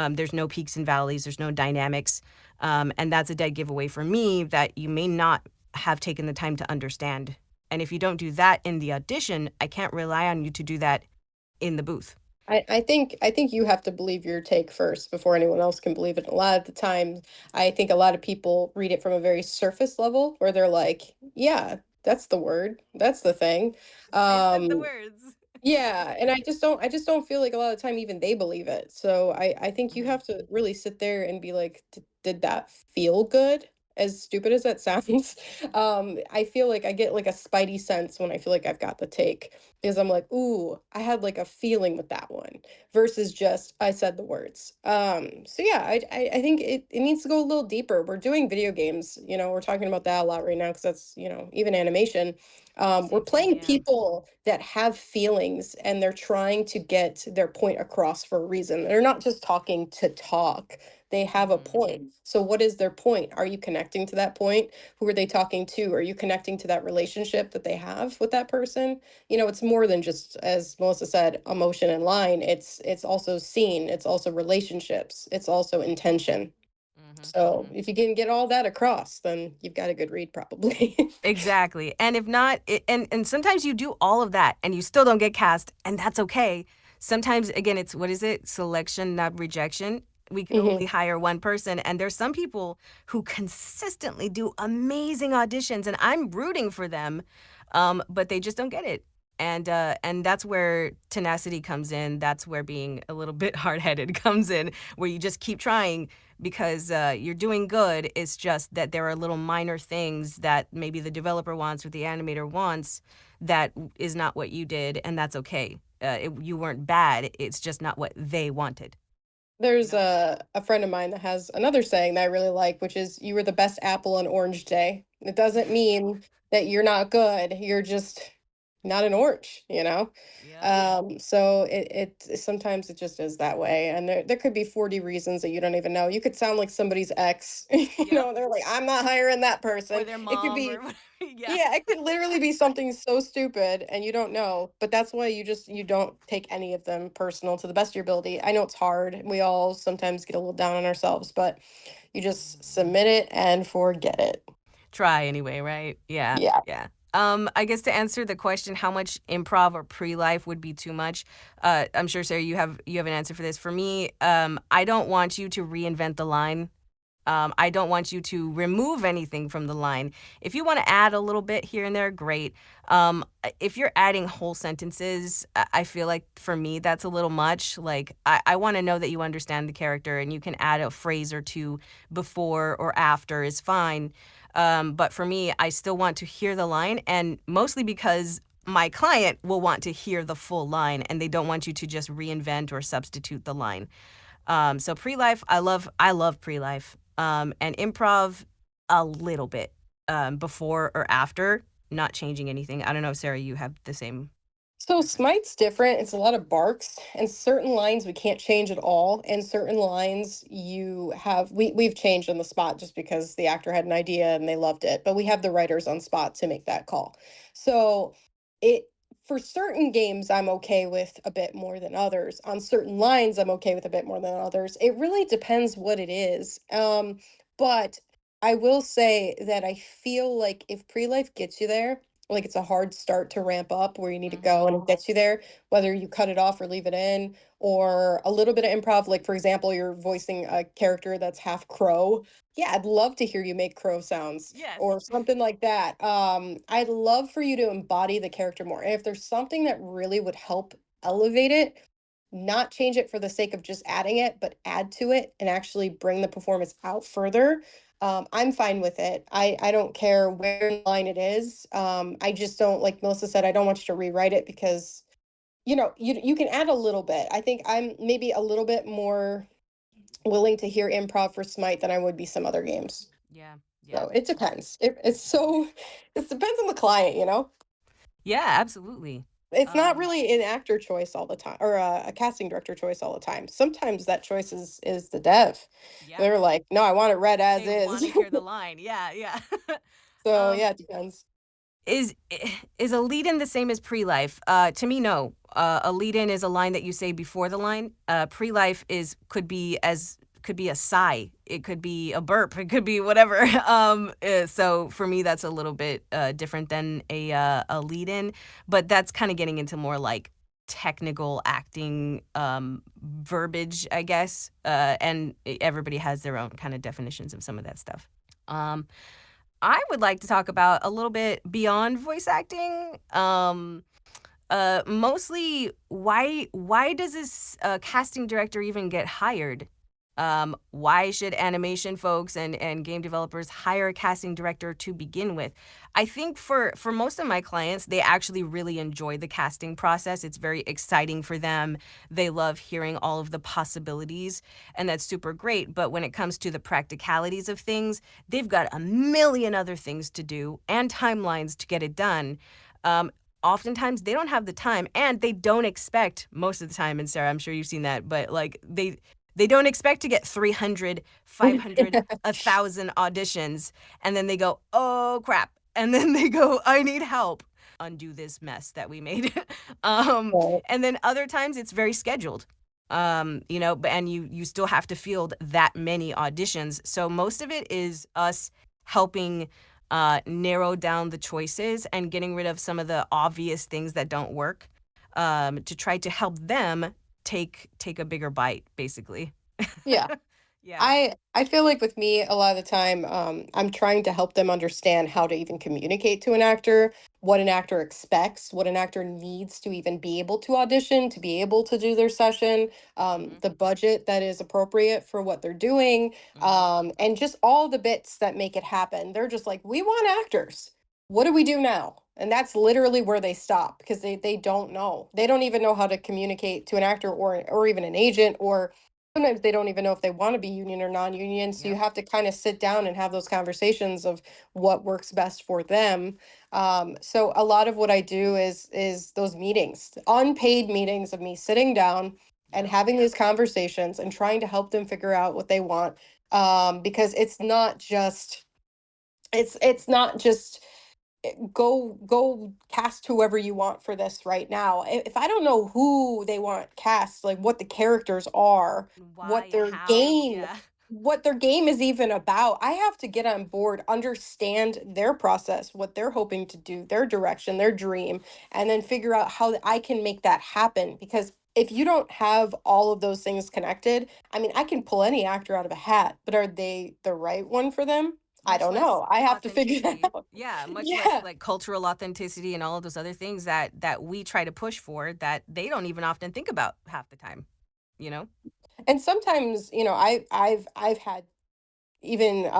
There's no peaks and valleys, there's no dynamics. And that's a dead giveaway for me that you may not have taken the time to understand. And if you don't do that in the audition, I can't rely on you to do that in the booth. I think you have to believe your take first before anyone else can believe it. A lot of the time, I think a lot of people read it from a very surface level where they're like, "Yeah, that's the word. That's the thing." I said the Um, words. yeah, and I just don't feel like a lot of the time even they believe it. So I think you Hmm. have to really sit there and be like, Did that feel good?" As stupid as that sounds, I feel like I get like a spidey sense when I feel like I've got the take, because I'm like, "Ooh, I had like a feeling with that one," versus just I said the words. So yeah, I think it needs to go a little deeper. We're doing video games, we're talking about that a lot right now because that's even animation. We're Same thing, playing yeah. people that have feelings and they're trying to get their point across for a reason. They're not just talking to talk. They have a Hmm. point. So what is their point? Are you connecting to that point? Who are they talking to? Are you connecting to that relationship that they have with that person? It's more than just, as Melissa said, emotion and line. It's also scene, it's also relationships, it's also intention. Hmm. So Hmm. if you can get all that across, then you've got a good read probably. Exactly. And if not, and sometimes you do all of that and you still don't get cast, and that's okay. Sometimes, again, it's what is it? Selection, not rejection. We can only Mhm. hire one person. And there's some people who consistently do amazing auditions, and I'm rooting for them, but they just don't get it. And that's where tenacity comes in. That's where being a little bit hard headed comes in, where you just keep trying because you're doing good. It's just that there are little minor things that maybe the developer wants or the animator wants that is not what you did, and that's okay. You weren't bad. It's just not what they wanted. You There's know. a friend of mine that has another saying that I really like, which is "You were the best apple on orange day." It doesn't mean that you're not good. You're just not an orange. Yep. So it sometimes it just is that way, and there could be 40 reasons that you don't even know. You could sound like somebody's ex. Yep. They're like, "I'm not hiring that Or person." their It could mom or be whatever. Yeah. Yeah, it could literally be something so stupid and you don't know, but that's why you don't take any of them personal to the best of your ability. I know it's hard. We all sometimes get a little down on ourselves, but you just submit it and forget it. Try anyway, right? Yeah. Yeah. Yeah. I guess to answer the question, how much improv or pre-life would be too much? I'm sure, Sarah, you have an answer for this. For me, I don't want you to reinvent the line. I don't want you to remove anything from the line. If you want to add a little bit here and there, great. If you're adding whole sentences, I feel like for me that's a little much. Like I want to know that you understand the character, and you can add a phrase or two before or after is fine. But for me, I still want to hear the line, and mostly because my client will want to hear the full line, and they don't want you to just reinvent or substitute the line. So pre-life, I love pre-life. And improv a little bit before or after, not changing anything. I don't know, Sarah, you have the same So preference. Smite's different. It's a lot of barks, and certain lines we can't change at all. And certain lines we've changed on the spot just because the actor had an idea and they loved it. But we have the writers on spot to make that call. So it for certain games I'm okay with a bit more than others. On certain lines I'm okay with a bit more than others. It really depends what it is. But I will say that I feel like if pre-life gets you there, like it's a hard start to ramp up where you need to go Mm-hmm. and it gets you there, whether you cut it off or leave it in, or a little bit of improv. Like, for example, you're voicing a character that's half crow. Yeah, I'd love to hear you make crow sounds Yes. or something like that. I'd love for you to embody the character more. And if there's something that really would help elevate it, not change it for the sake of just adding it, but add to it and actually bring the performance out further. I'm fine with it. I don't care where in line it is. I just don't, like Melissa said, I don't want you to rewrite it because you can add a little bit. I think I'm maybe a little bit more willing to hear improv for Smite than I would be some other games. Yeah. Yeah. So it depends. It depends on the client. Yeah, absolutely. It's not Um, really an actor choice all the time or a casting director choice all the time. Sometimes that choice is the dev. yeah. They're like, no, I want it read as They want is. to hear the line. Yeah, yeah. So um, yeah, it depends. Is is a lead-in the same as pre-life? To me, no. A lead-in is a line that you say before the line. Pre-life could be a sigh. It could be a burp. It could be whatever. So for me, that's a little bit different than a lead-in, but that's kind of getting into more like technical acting verbiage, I guess. And everybody has their own kind of definitions of some of that stuff. Um, I would like to talk about a little bit beyond voice acting. Mostly why does this casting director even get hired? Why should animation folks and game developers hire a casting director to begin with? I think for most of my clients, they actually really enjoy the casting process. It's very exciting for them. They love hearing all of the possibilities, and that's super great. But when it comes to the practicalities of things, they've got a million other things to do and timelines to get it done. Um, Oftentimes they don't have the time, and they don't expect most of the time, and Sarah, I'm sure you've seen that, but like they don't expect to get 300, 500, 1,000 auditions, and then they go, "Oh crap." And then they go, "I need help." Undo this mess that we made. um Right. and then other times it's very scheduled. And you still have to field that many auditions. So most of it is us helping narrow down the choices and getting rid of some of the obvious things that don't work, to try to help them take a bigger bite, basically. Yeah. Yeah. I feel like with me a lot of the time, I'm trying to help them understand how to even communicate to an actor, what an actor expects, what an actor needs to even be able to audition, to be able to do their session, Mhm. the budget that is appropriate for what they're doing, Mhm. and just all the bits that make it happen. They're just like, we want actors. What do we do now? And that's literally where they stop because they don't know. They don't even know how to communicate to an actor or even an agent, or sometimes they don't even know if they want to be union or non-union, so you Yep. have to kind of sit down and have those conversations of what works best for them. So a lot of what I do is those meetings, unpaid meetings of me sitting down and Yep. having these conversations and trying to help them figure out what they want, because it's not just go cast whoever you want for this right now. If I don't know who they want cast, like what the characters are, what Why? their How? game Yeah. what their game is even about. I have to get on board, understand their process, what they're hoping to do, their direction, their dream, and then figure out how I can make that happen. Because if you don't have all of those things connected, I mean, I can pull any actor out of a hat, but are they the right one for them? I Much don't less know. I have to figure that authenticity. out. Yeah, much less Yeah. like cultural authenticity and all of those other things that we try to push for that they don't even often think about half the time, you know? And sometimes, I've had even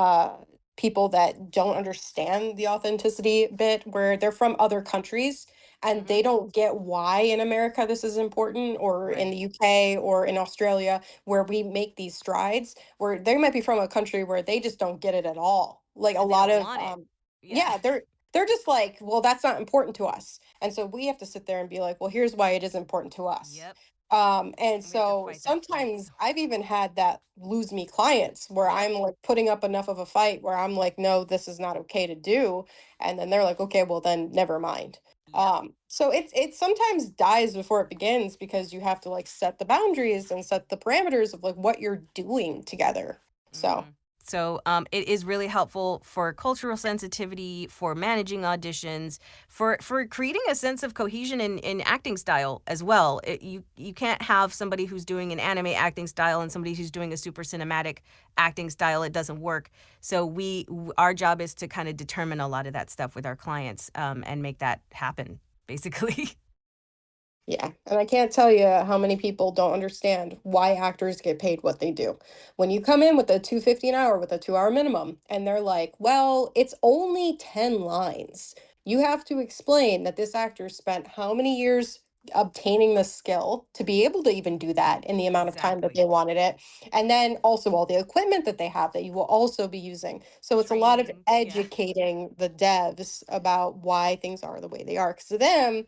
people that don't understand the authenticity bit where they're from other countries and Mhm. they don't get why in America this is important, or in the Right. UK or in Australia where we make these strides, where they might be from a country where they just don't get it at all. Like a And they lot don't of want it. Yeah. yeah, they're just like, well, that's not important to us. And so we have to sit there and be like, well, here's why it is important to us. Yep. And And we have to so fight that fight sometimes so I've even had that lose me clients where Yep. I'm like putting up enough of a fight where I'm like, no, this is not okay to do. And then they're like, okay, well then never mind. Yep. So it sometimes dies before it begins because you have to like set the boundaries and set the parameters of like what you're doing together. So Mhm. So, it is really helpful for cultural sensitivity, for managing auditions, for creating a sense of cohesion in acting style as well. You can't have somebody who's doing an anime acting style and somebody who's doing a super cinematic acting style. It doesn't work. So our job is to kind of determine a lot of that stuff with our clients, and make that happen, basically. yeah, and I can't tell you how many people don't understand why actors get paid what they do. When you come in with a 250 an hour with a 2-hour minimum and they're like, "Well, it's only 10 lines." You have to explain that this actor spent how many years obtaining the skill to be able to even do that in the amount of time that Exactly. they wanted it. And then also all the equipment that they have that you will also be using. So it's a lot of Training. Yeah. educating the devs about why things are the way they are. Because to them,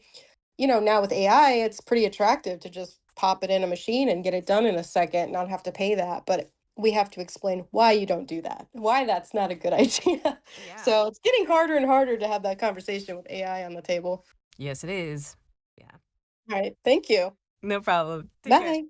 now with AI, it's pretty attractive to just pop it in a machine and get it done in a second, not have to pay that. But we have to explain why you don't do that, why that's not a good idea. Yeah. So it's getting harder and harder to have that conversation with AI on the table. Yes, it is. Yeah. All right. Thank you. No problem. Take care. Bye.